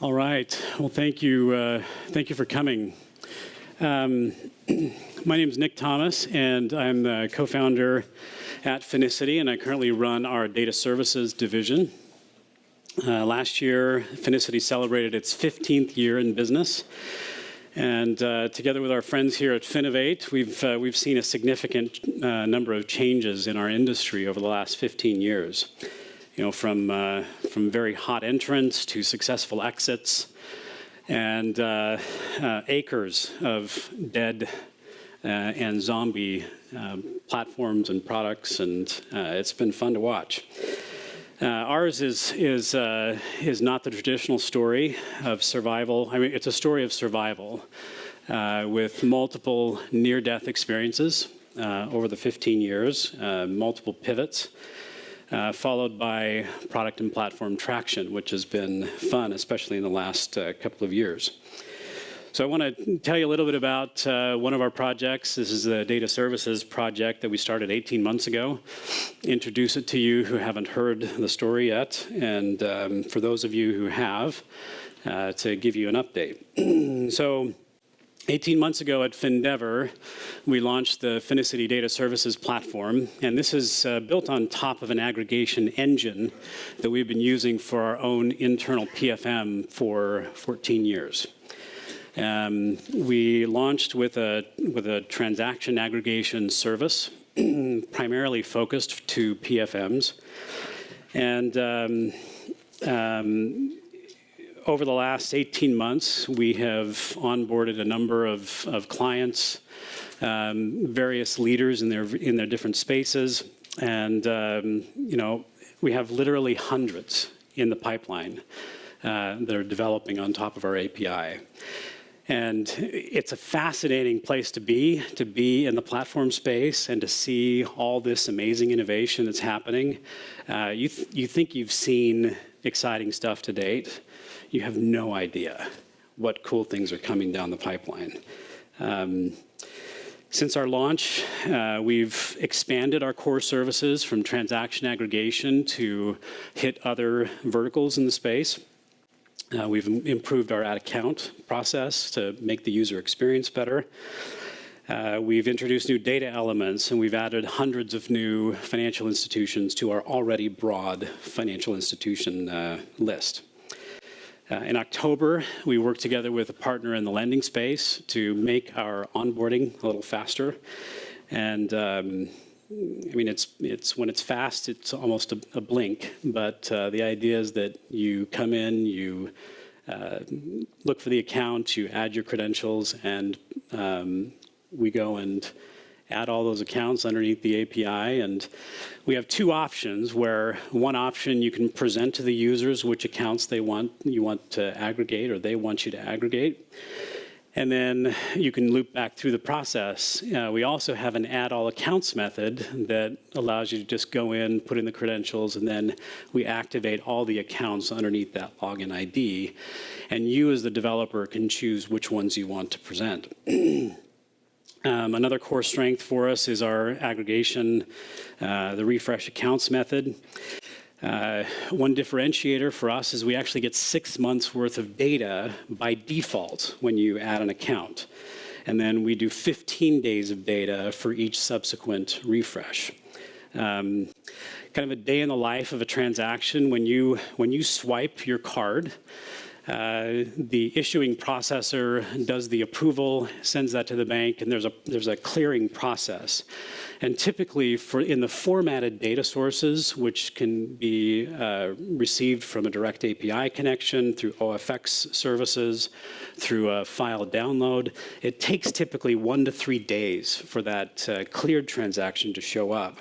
All right. Well, thank you. Thank you for coming. My name is Nick Thomas, and I'm the co-founder at Finicity, and I currently run our data services division. Last year, Finicity celebrated its 15th year in business. And together with our friends here at Finovate, we've seen a significant number of changes in our industry over the last 15 years. You know, from very hot entrants to successful exits, and acres of dead and zombie platforms and products, and it's been fun to watch. Ours is not the traditional story of survival. I mean, it's a story of survival with multiple near-death experiences over the 15 years, multiple pivots. Followed by product and platform traction, which has been fun, especially in the last couple of years. So I want to tell you a little bit about one of our projects. This is the data services project that we started 18 months ago. Introduce it to you who haven't heard the story yet, and for those of you who have, to give you an update. So 18 months ago at FinDEVr, we launched the Finicity Data Services Platform, and this is built on top of an aggregation engine that we've been using for our own internal PFM for 14 years. We launched with a transaction aggregation service, primarily focused to PFMs, and over the last 18 months, we have onboarded a number of clients, various leaders in their different spaces, and you know, we have literally hundreds in the pipeline that are developing on top of our API. And it's a fascinating place to be in the platform space and to see all this amazing innovation that's happening. You think you've seen exciting stuff to date. You have no idea what cool things are coming down the pipeline. Since our launch, we've expanded our core services from transaction aggregation to hit other verticals in the space. We've improved our add account process to make the user experience better. We've introduced new data elements, and we've added hundreds of new financial institutions to our already broad financial institution list. In October, we worked together with a partner in the lending space to make our onboarding a little faster. And I mean, it's when it's fast, it's almost a blink. But the idea is that you come in, you look for the account, you add your credentials, and we go and add all those accounts underneath the API. And we have two options, where one option you can present to the users which accounts you want to aggregate, or they want you to aggregate. And then you can loop back through the process. We also have an add all accounts method that allows you to just go in, put in the credentials, and then we activate all the accounts underneath that login ID. And you as the developer can choose which ones you want to present. Another core strength for us is our aggregation, the refresh accounts method. One differentiator for us is we actually get 6 months worth of data by default when you add an account. And then we do 15 days of data for each subsequent refresh. Kind of a day in the life of a transaction. When you swipe your card, the issuing processor does the approval, sends that to the bank, and there's a clearing process. And typically, in the formatted data sources, which can be received from a direct API connection, through OFX services, through a file download, it takes typically 1 to 3 days for that cleared transaction to show up.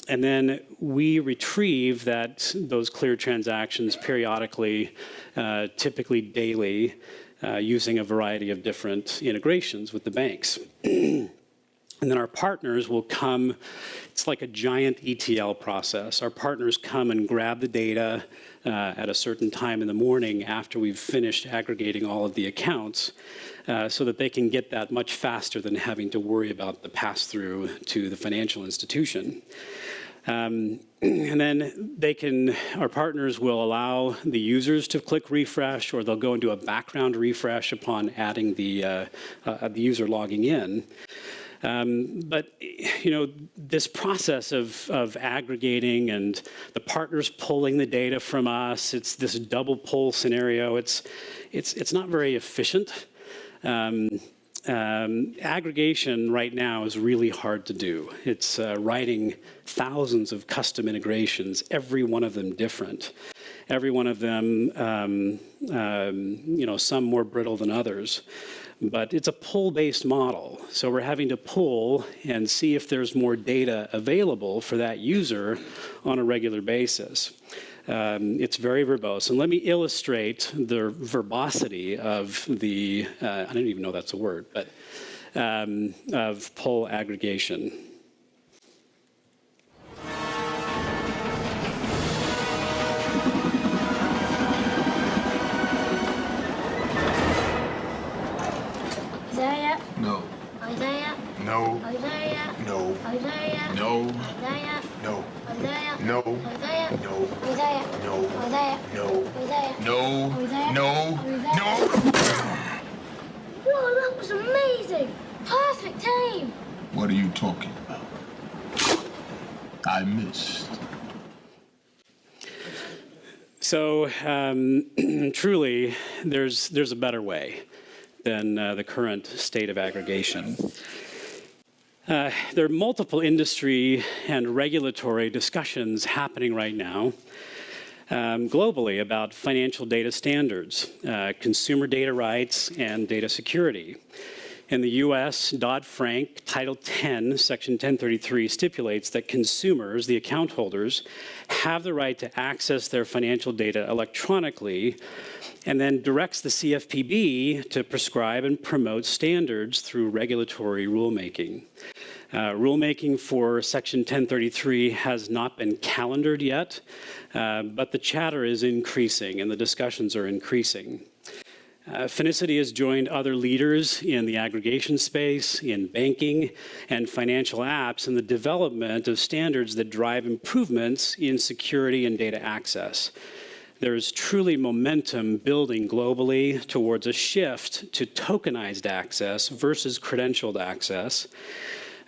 And then we retrieve those cleared transactions periodically, typically daily, using a variety of different integrations with the banks. And then our partners will come. It's like a giant ETL process. Our partners come and grab the data at a certain time in the morning after we've finished aggregating all of the accounts, so that they can get that much faster than having to worry about the pass-through to the financial institution. And then our partners will allow the users to click refresh, or they'll go and do a background refresh upon adding the user logging in. But this process of aggregating and the partners pulling the data from us, it's this double pull scenario. It's not very efficient. Aggregation right now is really hard to do. It's writing thousands of custom integrations, every one of them different. Every one of them, some more brittle than others. But it's a pull-based model. So we're having to pull and see if there's more data available for that user on a regular basis. It's very verbose. And let me illustrate the verbosity of the, I don't even know that's a word, but of pull aggregation. Isaiah? No. Isaiah? No. Isaiah? No. Isaiah? No. Isaiah? No. Isaiah? No. Isaiah? No. Isaiah? No. Isaiah? No. Isaiah? No. Isaiah? No. Isaiah? No. Whoa, that was amazing! Perfect team! What are you talking about? I missed. So truly, there's a better way than the current state of aggregation. There are multiple industry and regulatory discussions happening right now globally about financial data standards, consumer data rights, and data security. In the US, Dodd-Frank Title 10, Section 1033 stipulates that consumers, the account holders, have the right to access their financial data electronically, and then directs the CFPB to prescribe and promote standards through regulatory rulemaking. Rulemaking for Section 1033 has not been calendared yet, but the chatter is increasing and the discussions are increasing. Finicity has joined other leaders in the aggregation space, in banking, and financial apps in the development of standards that drive improvements in security and data access. There is truly momentum building globally towards a shift to tokenized access versus credentialed access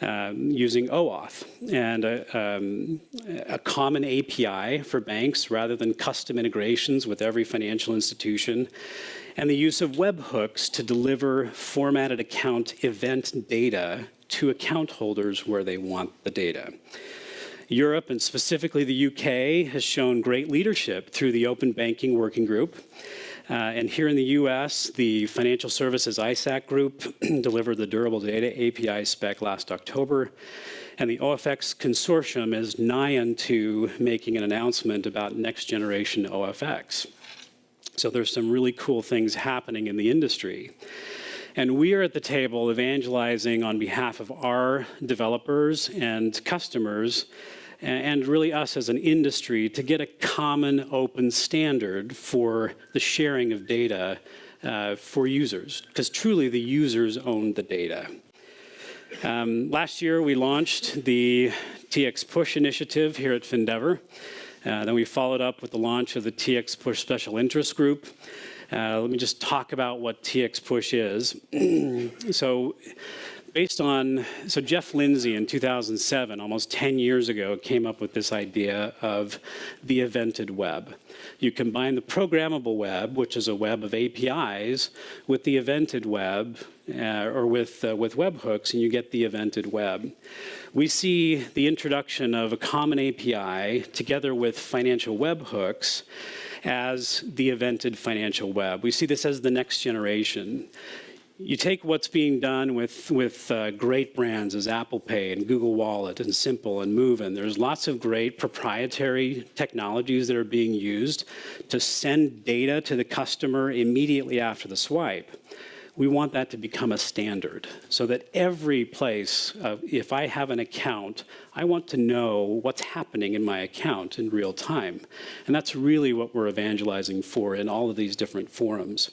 using OAuth and a common API for banks rather than custom integrations with every financial institution, and the use of webhooks to deliver formatted account event data to account holders where they want the data. Europe, and specifically the UK, has shown great leadership through the Open Banking Working Group. And here in the US, the Financial Services ISAC group delivered the Durable Data API spec last October. And the OFX consortium is nigh unto making an announcement about next generation OFX. So there's some really cool things happening in the industry. And we are at the table evangelizing on behalf of our developers and customers, and really us as an industry, to get a common open standard for the sharing of data for users, because truly the users own the data. Last year, we launched the TxPUSH initiative here at FinDEVr. Then we followed up with the launch of the TxPUSH Special Interest Group. Let me just talk about what TxPUSH is. So Jeff Lindsay in 2007, almost 10 years ago, came up with this idea of the evented web. You combine the programmable web, which is a web of APIs, with the evented web, or with webhooks, and you get the evented web. We see the introduction of a common API together with financial webhooks as the evented financial web. We see this as the next generation. You take what's being done with great brands as Apple Pay and Google Wallet and Simple and Moven. There's lots of great proprietary technologies that are being used to send data to the customer immediately after the swipe. We want that to become a standard so that every place, if I have an account, I want to know what's happening in my account in real time. And that's really what we're evangelizing for in all of these different forums.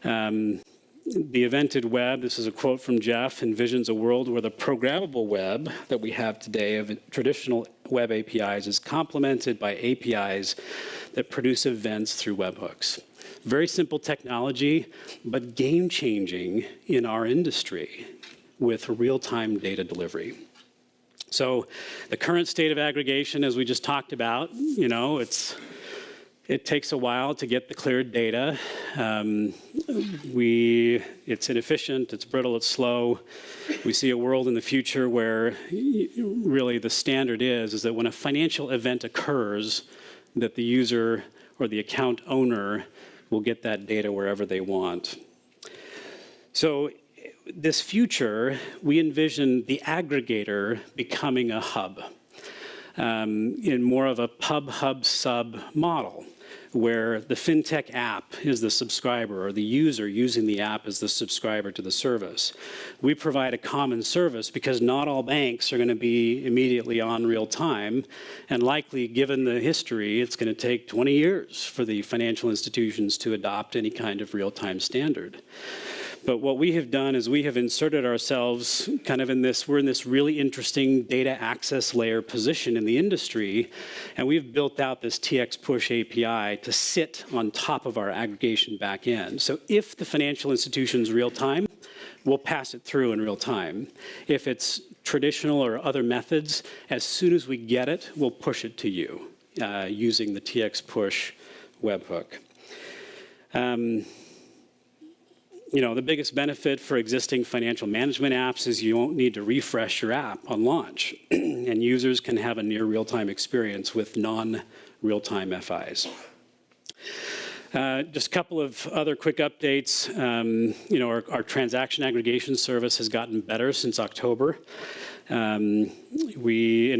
The evented web, this is a quote from Jeff, envisions a world where the programmable web that we have today of traditional web APIs is complemented by APIs that produce events through webhooks. Very simple technology, but game-changing in our industry with real-time data delivery. So the current state of aggregation, as we just talked about, you know, it takes a while to get the cleared data. It's inefficient, it's brittle, it's slow. We see a world in the future where really the standard is that when a financial event occurs, that the user or the account owner will get that data wherever they want. So this future, we envision the aggregator becoming a hub in more of a pub-hub-sub model, where the Fintech app is the subscriber or the user using the app is the subscriber to the service. We provide a common service because not all banks are going to be immediately on real time, and likely, given the history, it's going to take 20 years for the financial institutions to adopt any kind of real-time standard. But what we have done is we have inserted ourselves kind of in this, we're in this really interesting data access layer position in the industry, and we've built out this TxPUSH API to sit on top of our aggregation backend. So if the financial institution's real time, we'll pass it through in real time. If it's traditional or other methods, as soon as we get it, we'll push it to you using the TxPUSH webhook. You know, the biggest benefit for existing financial management apps is you won't need to refresh your app on launch, and users can have a near real-time experience with non-real-time FIs. Just a couple of other quick updates. You know, our transaction aggregation service has gotten better since October. In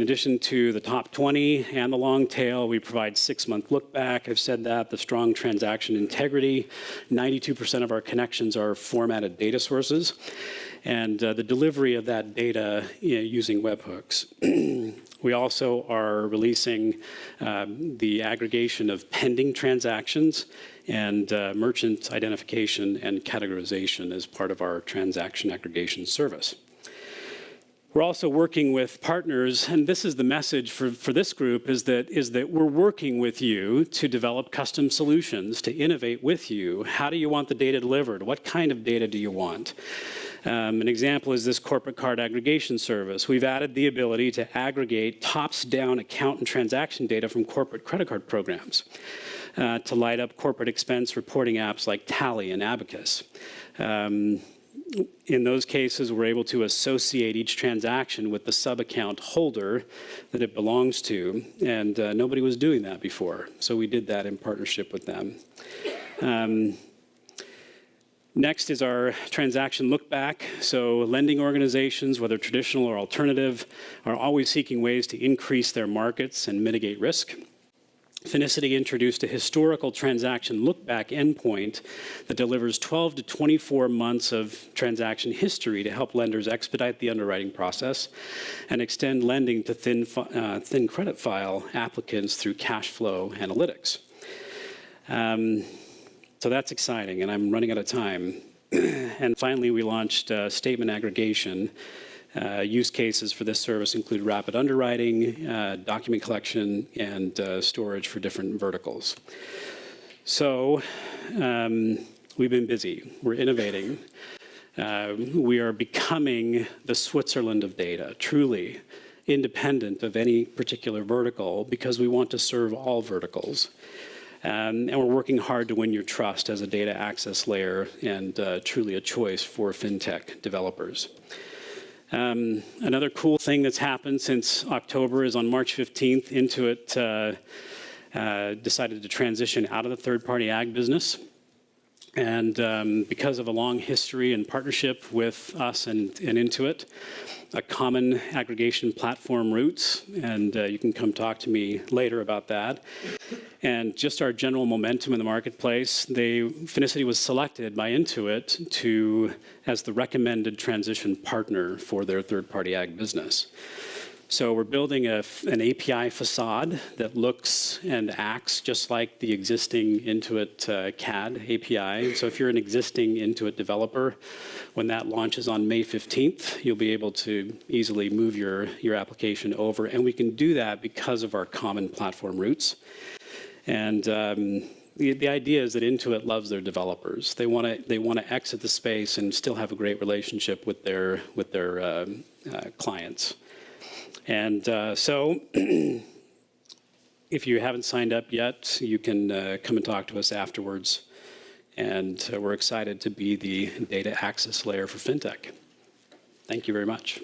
addition to the top 20 and the long tail, we provide 6-month look back. I've said that, the strong transaction integrity. 92% of our connections are formatted data sources, and the delivery of that data using webhooks. We also are releasing the aggregation of pending transactions and merchant identification and categorization as part of our transaction aggregation service. We're also working with partners, and this is the message for this group, is that we're working with you to develop custom solutions, to innovate with you. How do you want the data delivered? What kind of data do you want? An example is this corporate card aggregation service. We've added the ability to aggregate tops-down account and transaction data from corporate credit card programs to light up corporate expense reporting apps like Tally and Abacus. In those cases, we're able to associate each transaction with the sub-account holder that it belongs to, and nobody was doing that before, so we did that in partnership with them. Next is our transaction look back. So lending organizations, whether traditional or alternative, are always seeking ways to increase their markets and mitigate risk. Finicity introduced a historical transaction look-back endpoint that delivers 12 to 24 months of transaction history to help lenders expedite the underwriting process and extend lending to thin credit file applicants through cash flow analytics. So that's exciting, and I'm running out of time. And finally, we launched statement aggregation. Use cases for this service include rapid underwriting, document collection, and storage for different verticals. So we've been busy. We're innovating. We are becoming the Switzerland of data, truly independent of any particular vertical, because we want to serve all verticals. And we're working hard to win your trust as a data access layer and truly a choice for fintech developers. Another cool thing that's happened since October is on March 15th, Intuit decided to transition out of the third-party ag business. And because of a long history and partnership with us and Intuit, a common aggregation platform roots, and you can come talk to me later about that. And just our general momentum in the marketplace, Finicity was selected by Intuit as the recommended transition partner for their third-party ag business. So we're building an API facade that looks and acts just like the existing Intuit CAD API. So if you're an existing Intuit developer, when that launches on May 15th, you'll be able to easily move your application over. And we can do that because of our common platform roots. And the idea is that Intuit loves their developers. They want to exit the space and still have a great relationship with their clients. And so if you haven't signed up yet, you can come and talk to us afterwards. And we're excited to be the data access layer for FinTech. Thank you very much.